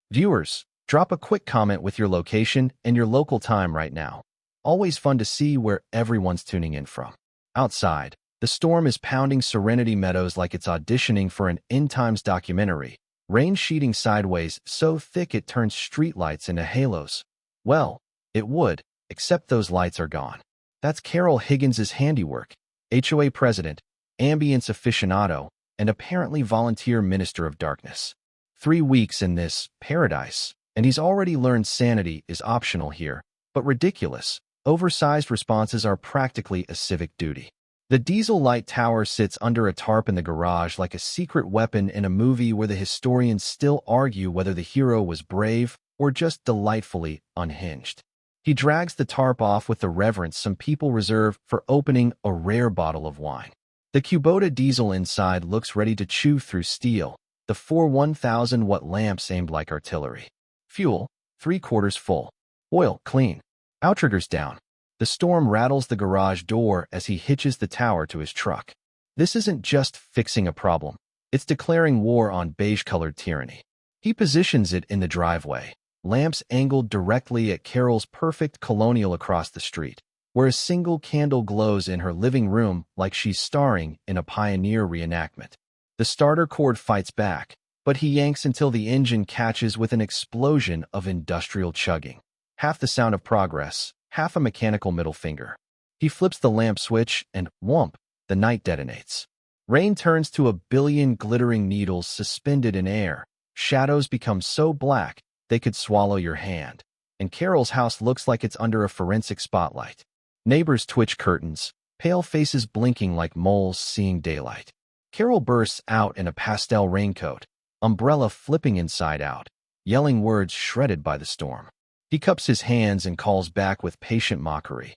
Viewers, drop a quick comment with your location and your local time right now. Always fun to see where everyone's tuning in from. Outside, the storm is pounding Serenity Meadows like it's auditioning for an end times documentary. Rain sheeting sideways so thick it turns streetlights into halos. Well, it would, except those lights are gone. That's Carol Higgins's handiwork, HOA president, ambience aficionado, and apparently volunteer minister of darkness. 3 weeks in this paradise, and he's already learned sanity is optional here, but ridiculous. Oversized responses are practically a civic duty. The diesel light tower sits under a tarp in the garage like a secret weapon in a movie where the historians still argue whether the hero was brave or just delightfully unhinged. He drags the tarp off with the reverence some people reserve for opening a rare bottle of wine. The Kubota diesel inside looks ready to chew through steel, the 4 1,000-watt lamps aimed like artillery. Fuel, 3/4 full. Oil, clean. Outriggers down. The storm rattles the garage door as he hitches the tower to his truck. This isn't just fixing a problem. It's declaring war on beige-colored tyranny. He positions it in the driveway, lamps angled directly at Carol's perfect colonial across the street, where a single candle glows in her living room like she's starring in a pioneer reenactment. The starter cord fights back, but he yanks until the engine catches with an explosion of industrial chugging. Half the sound of progress, half a mechanical middle finger. He flips the lamp switch and, whoomp, the night detonates. Rain turns to a billion glittering needles suspended in air. Shadows become so black they could swallow your hand. And Carol's house looks like it's under a forensic spotlight. Neighbors twitch curtains, pale faces blinking like moles seeing daylight. Carol bursts out in a pastel raincoat, umbrella flipping inside out, yelling words shredded by the storm. He cups his hands and calls back with patient mockery.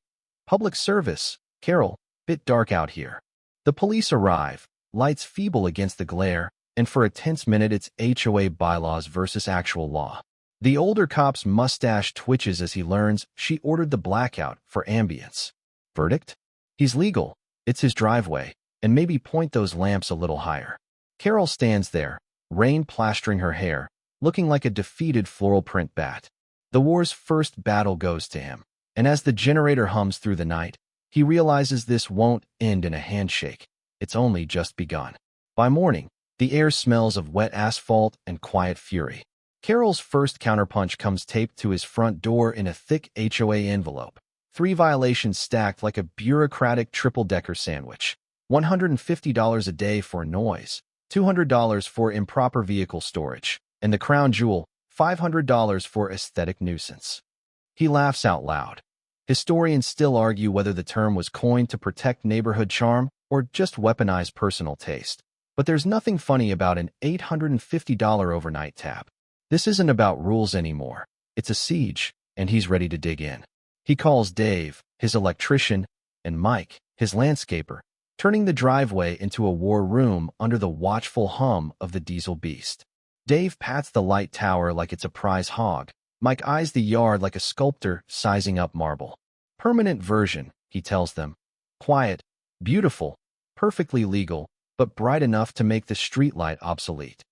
Public service, Carol, bit dark out here. The police arrive, lights feeble against the glare, and for a tense minute it's HOA bylaws versus actual law. The older cop's mustache twitches as he learns she ordered the blackout for ambience. Verdict? He's legal. It's his driveway, and maybe point those lamps a little higher. Carol stands there, rain plastering her hair, looking like a defeated floral print bat. The war's first battle goes to him, and as the generator hums through the night, he realizes this won't end in a handshake. It's only just begun. By morning, the air smells of wet asphalt and quiet fury. Carol's first counterpunch comes taped to his front door in a thick HOA envelope. 3 violations stacked like a bureaucratic triple-decker sandwich. $150 a day for noise, $200 for improper vehicle storage, and the crown jewel, $500 for aesthetic nuisance. He laughs out loud. Historians still argue whether the term was coined to protect neighborhood charm or just weaponize personal taste. But there's nothing funny about an $850 overnight tap. This isn't about rules anymore. It's a siege, and he's ready to dig in. He calls Dave, his electrician, and Mike, his landscaper, turning the driveway into a war room under the watchful hum of the diesel beast. Dave pats the light tower like it's a prize hog. Mike eyes the yard like a sculptor sizing up marble. Permanent version, he tells them. Quiet, beautiful, perfectly legal, but bright enough to make the streetlight obsolete.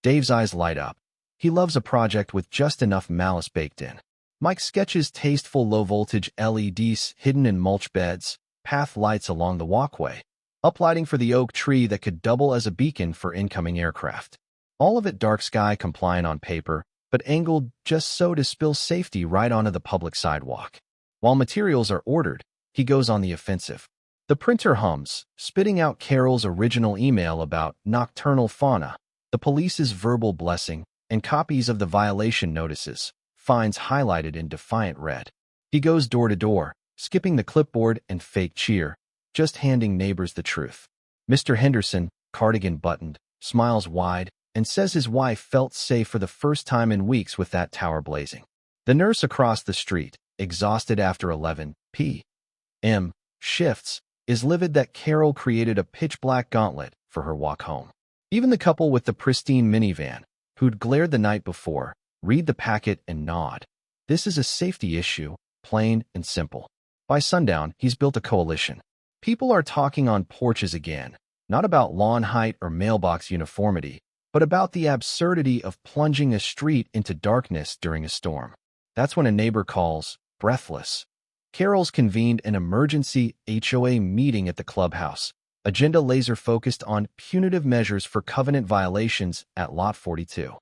Dave's eyes light up. He loves a project with just enough malice baked in. Mike sketches tasteful low-voltage LEDs hidden in mulch beds, path lights along the walkway, uplighting for the oak tree that could double as a beacon for incoming aircraft. All of it dark sky compliant on paper, but angled just so to spill safety right onto the public sidewalk. While materials are ordered, he goes on the offensive. The printer hums, spitting out Carol's original email about nocturnal fauna, the police's verbal blessing, and copies of the violation notices, fines highlighted in defiant red. He goes door to door, skipping the clipboard and fake cheer, just handing neighbors the truth. Mr. Henderson, cardigan buttoned, smiles wide, and says his wife felt safe for the first time in weeks with that tower blazing. The nurse across the street, exhausted after 11 p.m. shifts, is livid that Carol created a pitch-black gauntlet for her walk home. Even the couple with the pristine minivan, who'd glared the night before, read the packet and nod. This is a safety issue, plain and simple. By sundown, he's built a coalition. People are talking on porches again, not about lawn height or mailbox uniformity, but but about the absurdity of plunging a street into darkness during a storm. That's when a neighbor calls, breathless. Carol's convened an emergency HOA meeting at the clubhouse, agenda laser-focused on punitive measures for covenant violations at Lot 42.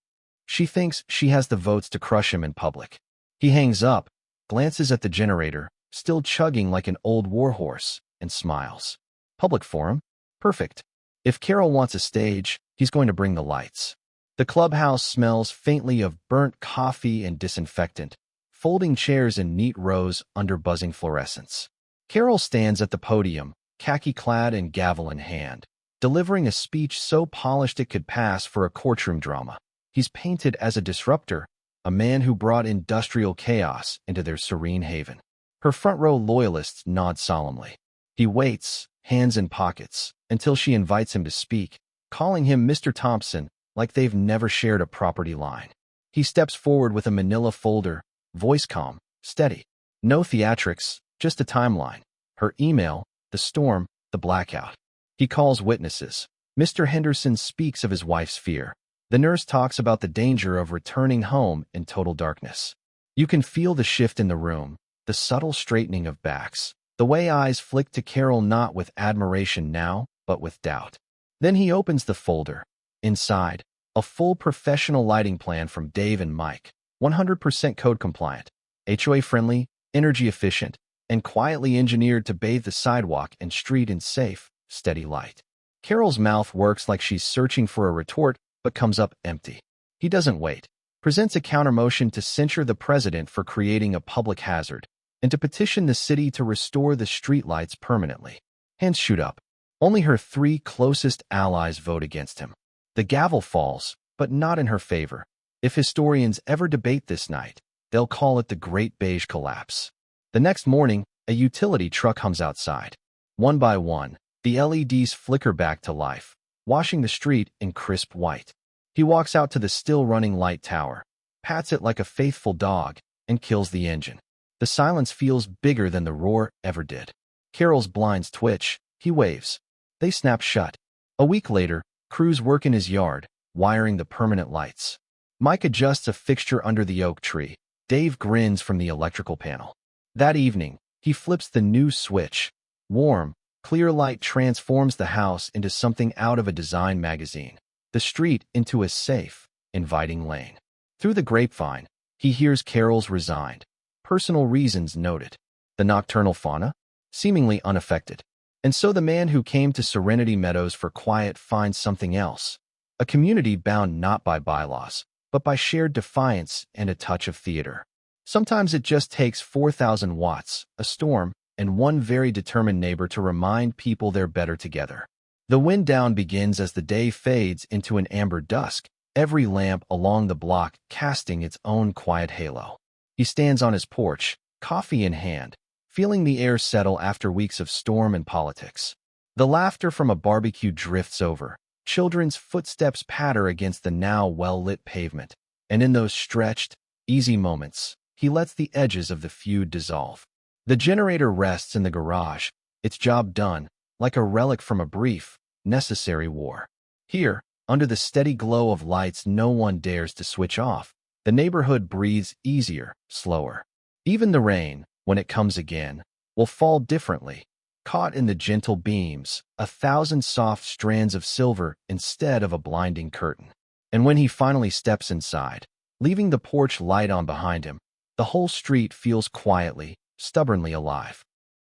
She thinks she has the votes to crush him in public. He hangs up, glances at the generator, still chugging like an old warhorse, and smiles. Public forum? Perfect. If Carol wants a stage, he's going to bring the lights. The clubhouse smells faintly of burnt coffee and disinfectant, folding chairs in neat rows under buzzing fluorescents. Carol stands at the podium, khaki-clad and gavel in hand, delivering a speech so polished it could pass for a courtroom drama. He's painted as a disruptor, a man who brought industrial chaos into their serene haven. Her front-row loyalists nod solemnly. He waits, hands in pockets, until she invites him to speak, calling him Mr. Thompson like they've never shared a property line. He steps forward with a manila folder, voice calm, steady. No theatrics, just a timeline. Her email, the storm, the blackout. He calls witnesses. Mr. Henderson speaks of his wife's fear. The nurse talks about the danger of returning home in total darkness. You can feel the shift in the room, the subtle straightening of backs, the way eyes flick to Carol not with admiration now, but with doubt. Then he opens the folder. Inside, a full professional lighting plan from Dave and Mike, 100% code compliant, HOA friendly, energy efficient, and quietly engineered to bathe the sidewalk and street in safe, steady light. Carol's mouth works like she's searching for a retort, but comes up empty. He doesn't wait, presents a countermotion to censure the president for creating a public hazard, and to petition the city to restore the streetlights permanently. Hands shoot up. Only her three closest allies vote against him. The gavel falls, but not in her favor. If historians ever debate this night, they'll call it the Great Beige Collapse. The next morning, a utility truck hums outside. One by one, the LEDs flicker back to life, washing the street in crisp white. He walks out to the still-running light tower, pats it like a faithful dog, and kills the engine. The silence feels bigger than the roar ever did. Carol's blinds twitch. He waves. They snap shut. A week later, crews work in his yard, wiring the permanent lights. Mike adjusts a fixture under the oak tree. Dave grins from the electrical panel. That evening, he flips the new switch. Warm, clear light transforms the house into something out of a design magazine, the street into a safe, inviting lane. Through the grapevine, he hears Carol's resigned, personal reasons noted. The nocturnal fauna? Seemingly unaffected. And so the man who came to Serenity Meadows for quiet finds something else. A community bound not by bylaws, but by shared defiance and a touch of theater. Sometimes it just takes 4,000 watts, a storm, and one very determined neighbor to remind people they're better together. The wind down begins as the day fades into an amber dusk, every lamp along the block casting its own quiet halo. He stands on his porch, coffee in hand, feeling the air settle after weeks of storm and politics. The laughter from a barbecue drifts over. Children's footsteps patter against the now well-lit pavement, and in those stretched, easy moments, he lets the edges of the feud dissolve. The generator rests in the garage, its job done, like a relic from a brief, necessary war. Here, under the steady glow of lights no one dares to switch off, the neighborhood breathes easier, slower. Even the rain, when it comes again, will fall differently, caught in the gentle beams, 1,000 soft strands of silver instead of a blinding curtain. And when he finally steps inside, leaving the porch light on behind him, the whole street feels quietly, stubbornly alive.